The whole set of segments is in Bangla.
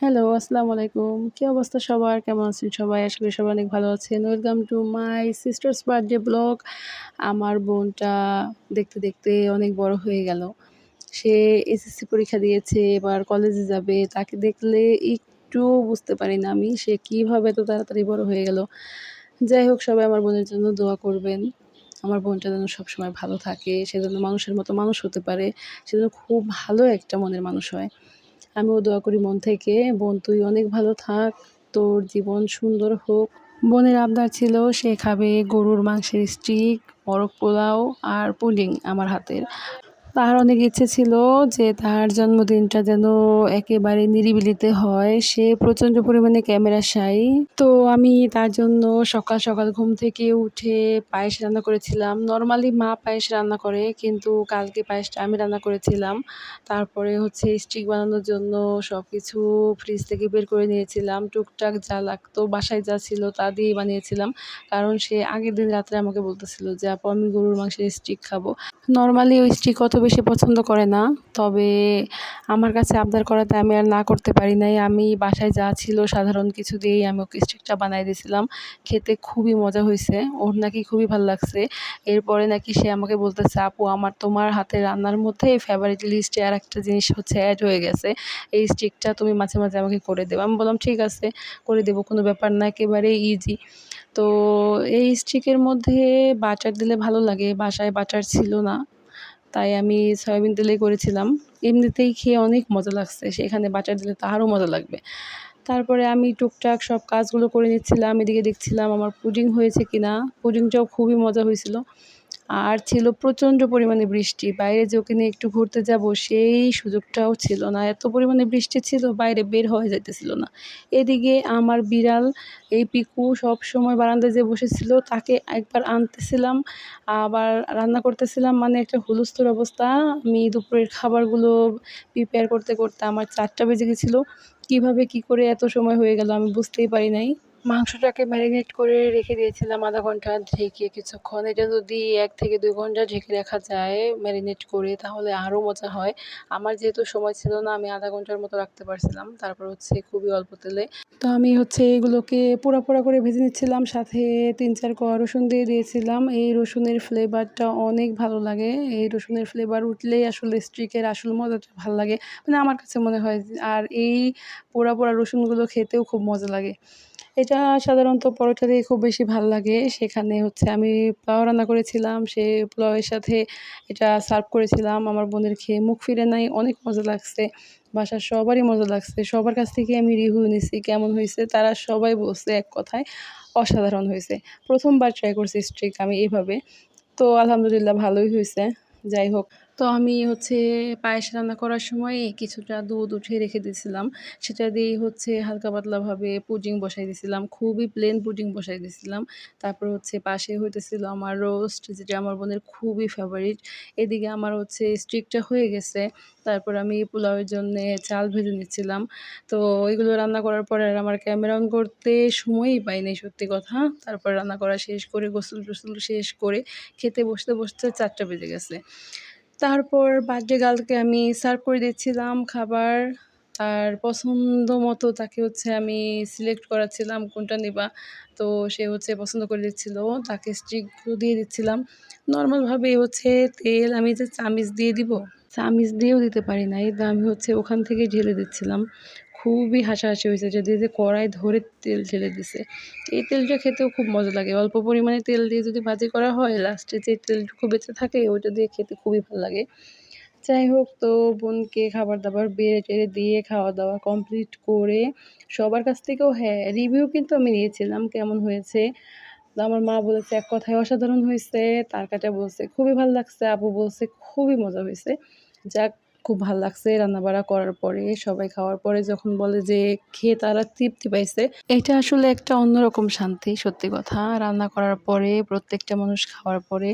হ্যালো, আসসালামু আলাইকুম। কি অবস্থা সবার? কেমন আছেন সবাই? আশা করি সবাই অনেক ভালো আছেন। Welcome to my sisters birthday blog. আমার বোনটা দেখতে, দেখতে অনেক বড় হয়ে গেল। সে এসএসসি পরীক্ষা দিয়েছে, এবার কলেজে যাবে। তাকে দেখলে একটুও বুঝতে পারি না আমি, সে কিভাবে এত তাড়াতাড়ি বড় হয়ে গেল। যাই হোক, সবাই আমার বোনের জন্য দোয়া করবেন। আমার বোনটা যেন সবসময় ভালো থাকে, সে যেন মানুষের মতো মানুষ হতে পারে, সে যেন খুব ভালো একটা মনের মানুষ হয়। আমিও দোয়া করি মন থেকে, বোন তুই অনেক ভালো থাক, তোর জীবন সুন্দর হোক। বোনের আবদার ছিল সে খাবে গরুর মাংসের স্টিক, মোরগ পোলাও আর পুডিং আমার হাতের। তার অনেক ইচ্ছে ছিল যে তার জন্মদিনটা যেন একেবারে নিরিবিলিতে হয়। সে প্রচণ্ড পরিমাণে ক্যামেরা শাই। তো আমি তার জন্য সকাল সকাল ঘুম থেকে উঠে পায়েস রান্না করেছিলাম। নরমালি মা পায়েস রান্না করে, কিন্তু কালকে পায়েসটা আমি রান্না করেছিলাম। তারপরে হচ্ছে স্টিক বানানোর জন্য সব কিছু ফ্রিজ থেকে বের করে নিয়েছিলাম। টুকটাক যা লাগতো বাসায় যা ছিল তা দিয়েই বানিয়েছিলাম। কারণ সে আগের দিন রাত্রে আমাকে বলতেছিল যে আপু আমি গরুর মাংসের স্টিক খাবো। নরমালি ওই স্টিক অত বেশি পছন্দ করে না। তবে আমার কাছে আবদার করাতে আমি আর না করতে পারি নাই। আমি বাসায় যা ছিল সাধারণ কিছু দিয়েই আমি ওকে স্টিকটা বানায় দিয়েছিলাম। খেতে খুবই মজা হইছে। ওর নাকি খুবই ভাল লাগছে। এরপরে নাকি সে আমাকে বলতেছে, "আপু আমার তোমার হাতের রান্নার মধ্যে ফেভারিট লিস্টে আরেকটা জিনিস হচ্ছে এড হয়ে গেছে। এই স্টিকটা তুমি মাঝে, মাঝে আমাকে করে দেবা।" আমি বললাম, "ঠিক আছে, করে দেব। কোনো ব্যাপার না, একেবারেই ইজি।" তো এই স্টিকের মধ্যে বাটার দিলে ভালো লাগে। বাসায় বাটার ছিল না। তাই আমি সয়াবিন তেলেই করেছিলাম। এমনিতেই খেয়ে অনেক মজা লাগছে। সেখানে বাটার দিলে তো আরও মজা লাগবে। তারপরে আমি টুকটাক সব কাজগুলো করে নিচ্ছিলাম। এদিকে দেখছিলাম আমার পুডিং হয়েছে কিনা। পুডিংটাও খুবই মজা হয়েছিল। আর ছিল প্রচণ্ড পরিমাণে বৃষ্টি। বাইরে যে ওকে নিয়ে একটু ঘুরতে যাব সেই সুযোগটাও ছিল না। এত পরিমাণে বৃষ্টি ছিল বাইরে বের হওয়া যাইতেছিল না। এদিকে আমার বিড়াল এই পিকু সবসময় বারান্দায় যেয়ে বসেছিল। তাকে একবার আনতেছিলাম, আবার রান্না করতেছিলাম, মানে একটা হুলস্থুল অবস্থা। আমি দুপুরের খাবারগুলো প্রিপেয়ার করতে, করতে আমার ৪টা বেজে গেছিল। কিভাবে কি করে এত সময় হয়ে গেল আমি বুঝতেই পারি নাই। মাংসটাকে ম্যারিনেট করে রেখে দিয়েছিলাম ০.৫ ঘন্টা ঢেকে কিছুক্ষণ। এটা যদি ১ থেকে ২ ঘন্টা ঢেকে রাখা যায় ম্যারিনেট করে তাহলে আরও মজা হয়। আমার যেহেতু সময় ছিল না আমি ০.৫ ঘন্টার মতো রাখতে পারছিলাম। তারপর হচ্ছে খুবই অল্প তেলে তো আমি হচ্ছে এগুলোকে পোড়া, পোড়া করে ভেজে নিচ্ছিলাম। সাথে ৩-৪ কোয়া রসুন দিয়ে দিয়েছিলাম। এই রসুনের ফ্লেভারটা অনেক ভালো লাগে। এই রসুনের ফ্লেভার উঠলেই আসলে স্টিকের আসল মজাটা ভাল লাগে। মানে আমার কাছে মনে হয় আর এই পোড়া, পোড়া রসুনগুলো খেতেও খুব মজা লাগে। এটা সাধারণত পরোটা দিয়ে খুব বেশি ভাল লাগে। সেখানে হচ্ছে আমি পোলাও রান্না করেছিলাম। সে পোলাওয়ের সাথে এটা সার্ভ করেছিলাম। আমার বোনের খেয়ে মুখ ফিরে নাই। অনেক মজা লাগছে। বাসার সবারই মজা লাগছে। সবার কাছ থেকে আমি রিভিউ নিছি কেমন হইছে। তারা সবাই বলছে এক কথায় অসাধারণ হইছে। ১ম বার ট্রাই করছি স্টিক আমি এভাবে। তো আলহামদুলিল্লাহ ভালোই হইছে। যাই হোক, তো আমি হচ্ছে পায়েস রান্না করার সময় কিছুটা দুধ উঠিয়ে রেখে দিয়েছিলাম। সেটা দিয়েই হচ্ছে হালকা পাতলাভাবে পুডিং বসাই দিয়েছিলাম। খুবই প্লেন পুডিং বসাই দিয়েছিলাম। তারপর হচ্ছে পাশে হইতেছিল আমার রোস্ট, যেটা আমার বোনের খুবই ফেভারিট। এদিকে আমার হচ্ছে স্টিকটা হয়ে গেছে। তারপর আমি পোলাওয়ের জন্যে চাল ভেজে নিচ্ছিলাম। তো এগুলো রান্না করার পরে আর আমার ক্যামেরা অন করতে সময়ই পাই নাই সত্যি কথা। তারপর রান্না করা শেষ করে গোসল-টোসল শেষ করে খেতে বসতে, বসতে ৪টা বেজে গেছে। তারপর বার্থডে গার্লকে আমি সার্ভ করে দিচ্ছিলাম খাবার। তার পছন্দ মতো তাকে হচ্ছে আমি সিলেক্ট করাচ্ছিলাম কোনটা নিবা। তো সে হচ্ছে পছন্দ করে দিচ্ছিল। তাকে স্টিকগুলো দিয়ে দিচ্ছিলাম। নরমালভাবেই হচ্ছে তেল আমি যে চামিচ দিয়ে দিব, চামিচ দিয়েও দিতে পারি নাই। তো আমি হচ্ছে ওখান থেকেই ঢেলে দিচ্ছিলাম। খুবই হাসাহাসি হয়েছে যে কড়াই ধরে তেল ঢেলে দিছে। এই তেলটা খেতেও খুব মজা লাগে। অল্প পরিমাণে তেল দিয়ে যদি ভাজি করা হয়, লাস্টে যে তেলটুকু বেঁচে থাকে ওইটা দিয়ে খেতে খুবই ভাল লাগে। যাই হোক, তো বোনকে খাবার-দাবার বেড়ে-টেড়ে দিয়ে খাওয়া-দাওয়া কমপ্লিট করে সবার কাছ থেকেও হ্যাঁ, রিভিউ কিন্তু আমি নিয়েছিলাম কেমন হয়েছে। তো আমার মা বলেছে এক কথায় অসাধারণ হইছে। তার কাটা বলছে খুবই ভাল লাগছে। আপু বলছে খুবই মজা হইছে। যাক, খুব ভাল লাগছে রান্না-বাড়া করার পরে, সবাই খাওয়ার পরে যখন বলে যে খেয়ে তারা তৃপ্তি পাইছে। এটা আসলে একটা অন্যরকম শান্তি, সত্যি কথা। রান্না করার পরে প্রত্যেকটা মানুষ খাওয়ার পরে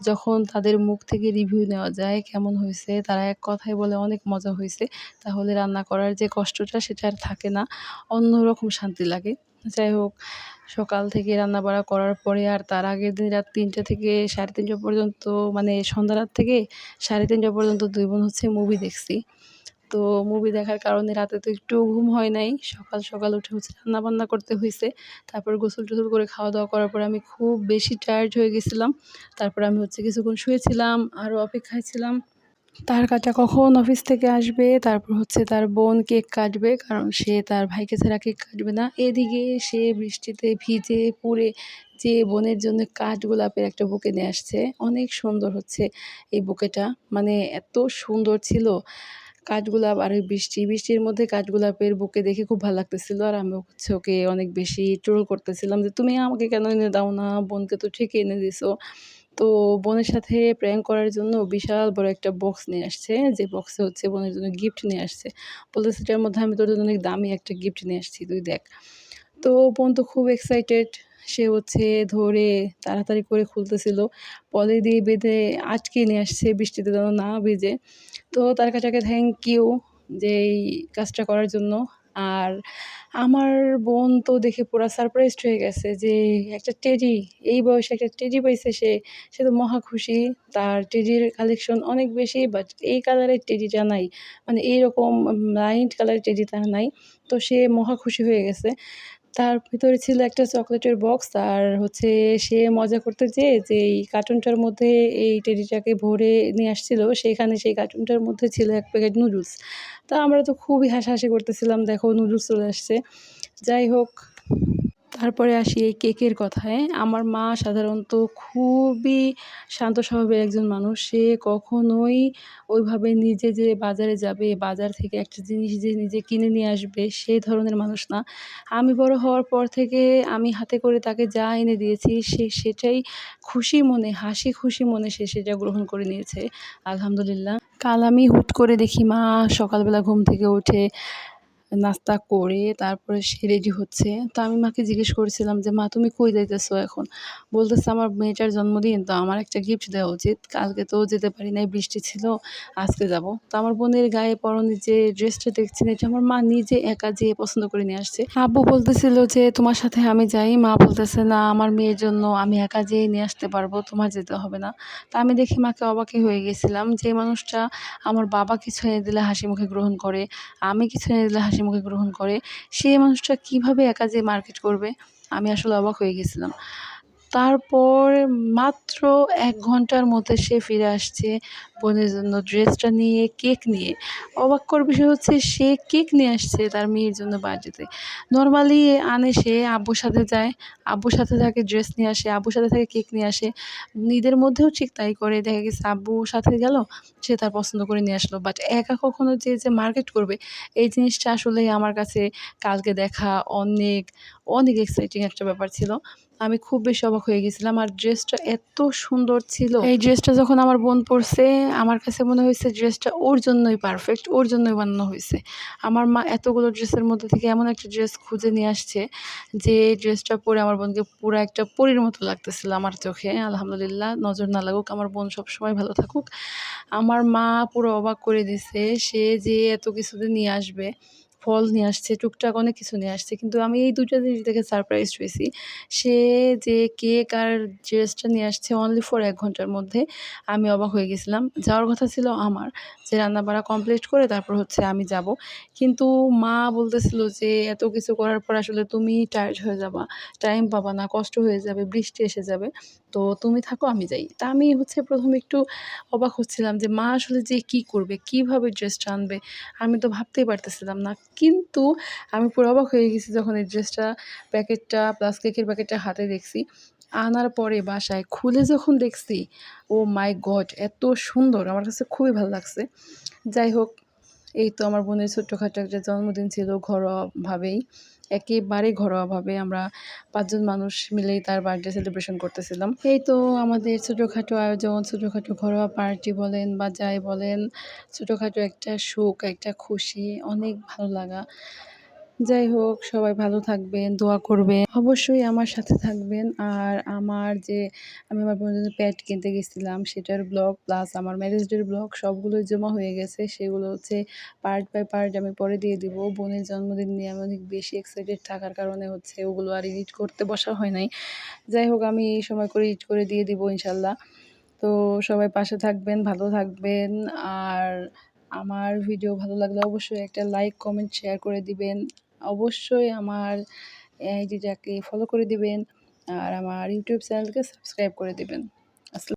যখন তাদের মুখ থেকে রিভিউ নেওয়া যায় কেমন হয়েছে, তারা এক কথায় বলে অনেক মজা হইছে। তাহলে রান্না করার যে কষ্টটা সেটা আর থাকে না। অন্যরকম শান্তি লাগে। যাই হোক, সকাল থেকে রান্নাবাড়া করার পরে আর তার আগের দিন রাত ৩টা থেকে ৩:৩০ পর্যন্ত, মানে সন্ধ্যা রাত থেকে ৩:৩০ পর্যন্ত ২ বোন হচ্ছে মুভি দেখছি। তো মুভি দেখার কারণে রাতে তো একটু ঘুম হয় নাই। সকাল সকাল উঠে হচ্ছে রান্নাবান্না করতে হইছে। তারপর গোসল-টোসল করে খাওয়া-দাওয়া করার পরে আমি খুব বেশি টায়ার্ড হয়ে গেছিলাম। তারপরে আমি হচ্ছে কিছুক্ষণ শুয়েছিলাম, আরও অপেক্ষায় ছিলাম। তার কাকা কখন অফিস থেকে আসবে, তারপর হচ্ছে তার বোন কেক কাটবে, কারণ সে তার ভাইকে ছাড়া কেক কাটবে না। এদিকে সে বৃষ্টিতে ভিজে পুড়ে যে বোনের জন্য কাঠগোলাপের একটা বুকে নিয়ে আসছে। অনেক সুন্দর হচ্ছে এই বুকেটা, মানে এত সুন্দর ছিল কাঠগোলাপ আর ওই বৃষ্টির মধ্যে কাঠগোলাপের বুকে দেখে খুব ভালো লাগতেছিল। আর আমি হচ্ছে ওকে অনেক বেশি ট্রোল করতেছিলাম যে, "তুমি আমাকে কেন এনে দাও না? বোনকে তো ঠিকই এনে দিছো।" তো বোনের সাথে প্র্যাঙ্ক করার জন্য বিশাল বড় একটা বক্স নিয়ে আসছে। যে বক্সে হচ্ছে বোনের জন্য গিফট নিয়ে আসছে। বলতেছে, "এটার মধ্যে আমি তোর জন্য অনেক দামি একটা গিফট নিয়ে আসছি, তুই দেখ।" তো বোন তো খুব এক্সাইটেড। সে হচ্ছে ধরে তাড়াতাড়ি করে খুলতেছিল। পলি দিয়ে বেঁধে আটকে নিয়ে আসছে বৃষ্টিতে যেন না ভিজে। তো তার কাছাকে থ্যাংক ইউ যে এই কাজটা করার জন্য। আর আমার বোন তো দেখে পুরা সারপ্রাইজড হয়ে গেছে যে একটা টেডি, এই বয়সে একটা টেডি পাইছে সে। সে তো মহা খুশি। তার টেডির কালেকশন অনেক বেশি, বাট এই কালারের টেডিটা নাই। মানে এইরকম লাইট কালারের টেডি তার নাই। তো সে মহা খুশি হয়ে গেছে। তার ভিতরে ছিল একটা চকলেটের বক্স, আর হচ্ছে সে মজা করতে যেয়ে যে এই কার্টুনটার মধ্যে এই টেডিটাকে ভরে নিয়ে আসছিল, সেখানে সেই কার্টুনটার মধ্যে ছিল ১ প্যাকেট নুডলস। তো আমরা তো খুবই হাসাহাসি করতেছিলাম, দেখো নুডলস চলে আসছে। যাই হোক, তারপরে আসি এই কেকের কথায়। আমার মা সাধারণত খুবই শান্ত স্বভাবের একজন মানুষ। সে কখনোই ওইভাবে নিজে যে বাজারে যাবে, বাজার থেকে একটা জিনিস যে নিজে কিনে নিয়ে আসবে, সেই ধরনের মানুষ না। আমি বড় হওয়ার পর থেকে আমি হাতে করে তাকে যা এনে দিয়েছি, সে সেটাই খুশি মনে, হাসি খুশি মনে সে সেটা গ্রহণ করে নিয়েছে। আলহামদুলিল্লাহ। কাল আমি হুট করে দেখি মা সকালবেলা ঘুম থেকে উঠে নাস্তা করে তারপরে সে রেডি হচ্ছে। তো আমি মাকে জিজ্ঞেস করেছিলাম যে, "মা তুমি কই যাইতেছো এখন?" বলতেছে, "আমার মেয়েটার জন্মদিন, তো আমার একটা গিফট দেওয়া উচিত। কালকে তো যেতে পারি নাই, বৃষ্টি ছিল, আজকে যাবো।" তো আমার বোনের গায়ে পরনে যে ড্রেসটা দেখছেন, এটা আমার মা নিজে একা যেয়ে পছন্দ করে নিয়ে আসছে। আব্বু বলতেছিল যে, "তোমার সাথে আমি যাই।" মা বলতেছে, "না, আমার মেয়ের জন্য আমি একা যেয়ে নিয়ে আসতে পারবো, তোমার যেতে হবে না।" তো আমি দেখে মাকে অবাকই হয়ে গেছিলাম, যে মানুষটা আমার বাবা কিছু এনে দিলে হাসিমুখে গ্রহণ করে, আমি কিছু এনে দিলে হাসিমুখে গ্রহণ করে, সেই মানুষটা কীভাবে একা যেয়ে মার্কেট করবে? আমি আসলে অবাক হয়ে গেছিলাম। তারপর মাত্র ১ ঘন্টার মধ্যে সে ফিরে আসছে বোনের জন্য ড্রেসটা নিয়ে, কেক নিয়ে। অবাক করার বিষয় হচ্ছে সে কেক নিয়ে আসছে তার মেয়ের জন্য বার্থডেতে। নরমালি আনে, সে আব্বুর সাথে যায়, আব্বুর সাথে থাকে ড্রেস নিয়ে আসে, আব্বুর সাথে থাকে কেক নিয়ে আসে। ঈদের মধ্যেও ঠিক তাই করে। দেখা গেছে আব্বুর সাথে গেল, সে তার পছন্দ করে নিয়ে আসলো। বাট একা কখনো যে মার্কেট করবে, এই জিনিসটা আসলেই আমার কাছে কালকে দেখা অনেক, অনেক এক্সাইটিং একটা ব্যাপার ছিল। আমি খুব বেশি অবাক হয়ে গেছিলাম। আর ড্রেসটা এত সুন্দর ছিল। এই ড্রেসটা যখন আমার বোন পড়ছে, আমার কাছে মনে হয়েছে ড্রেসটা ওর জন্যই পারফেক্ট, ওর জন্যই বানানো হয়েছে। আমার মা এতগুলো ড্রেসের মধ্যে থেকে এমন একটা ড্রেস খুঁজে নিয়ে আসছে, যে ড্রেসটা পরে আমার বোনকে পুরা একটা পরীর মতো লাগতেছিল আমার চোখে। আলহামদুলিল্লাহ, নজর না লাগুক, আমার বোন সবসময় ভালো থাকুক। আমার মা পুরো অবাক করে দিছে। সে যে এত কিছু যে নিয়ে আসবে, ফল নিয়ে আসছে, টুকটাক অনেক কিছু নিয়ে আসছে। কিন্তু আমি এই ২ টা জিনিস দেখে সারপ্রাইজড হইছি। সে যে কেক আর ড্রেসটা নিয়ে আসছে অনলি ফর ১ ঘন্টার মধ্যে, আমি অবাক হয়ে গেছিলাম। যাওয়ার কথা ছিল আমার, যে রান্নাবাড়া কমপ্লিট করে তারপর হচ্ছে আমি যাব। কিন্তু মা বলতেছিল যে, "এত কিছু করার পর আসলে তুমি টায়ার্ড হয়ে যাবা, টাইম পাবা না, কষ্ট হয়ে যাবে, বৃষ্টি এসে যাবে। তো তুমি থাকো, আমি যাই।" তা আমি হচ্ছে ১ম একটু অবাক হচ্ছিলাম যে মা আসলে যে কী করবে? কীভাবে ড্রেসটা আনবে? আমি তো ভাবতেই পারতেছিলাম না। কিন্তু আমি পুরো অবাক হয়ে গেছি যখন এই ড্রেসটা, প্যাকেটটা প্লাস কেকের প্যাকেটটা হাতে দেখছি। আনার পরে বাসায় খুলে যখন দেখছি, ওহ মাই গড! এত সুন্দর! আমার কাছে খুবই ভালো লাগছে। যাই হোক, এই তো আমার বোনের ছোট্টখাটো একটা জন্মদিন ছিল ঘরোয়াভাবেই। একেবারে ঘরোয়াভাবে আমরা ৫ জন মানুষ মিলেই তার বার্থডে সেলিব্রেশন করতেছিলাম। এই তো আমাদের ছোটখাটো আয়োজন, ছোটখাটো ঘরোয়া পার্টি বলেন বা যাই বলেন, ছোটখাটো একটা সুখ, একটা খুশি, অনেক ভালো লাগা। যাই হোক, সবাই ভালো থাকবেন, দোয়া করবেন। অবশ্যই আমার সাথে থাকবেন। আর আমার যে আমি আমার বোনের জন্য প্যাড কিনতে গেছিলাম, সেটার ব্লগ প্লাস আমার ম্যারেজ ডের ব্লগ সবগুলোই জমা হয়ে গেছে। সেগুলো হচ্ছে পার্ট বাই পার্ট আমি পরে দিয়ে দিব। বোনের জন্মদিন নিয়ে আমি অনেক বেশি এক্সাইটেড থাকার কারণে হচ্ছে ওগুলো আর এডিট করতে বসা হয় নাই। যাই হোক, আমি এই সময় করে এডিট করে দিয়ে দিব ইনশাল্লাহ। তো সবাই পাশে থাকবেন, ভালো থাকবেন। আর আমার ভিডিও ভালো লাগলে অবশ্যই একটা লাইক কমেন্ট শেয়ার করে দিবেন। অবশ্যই আমার আইডিটাকে ফলো করে দিবেন আর আমার ইউটিউব চ্যানেলকে সাবস্ক্রাইব করে দিবেন।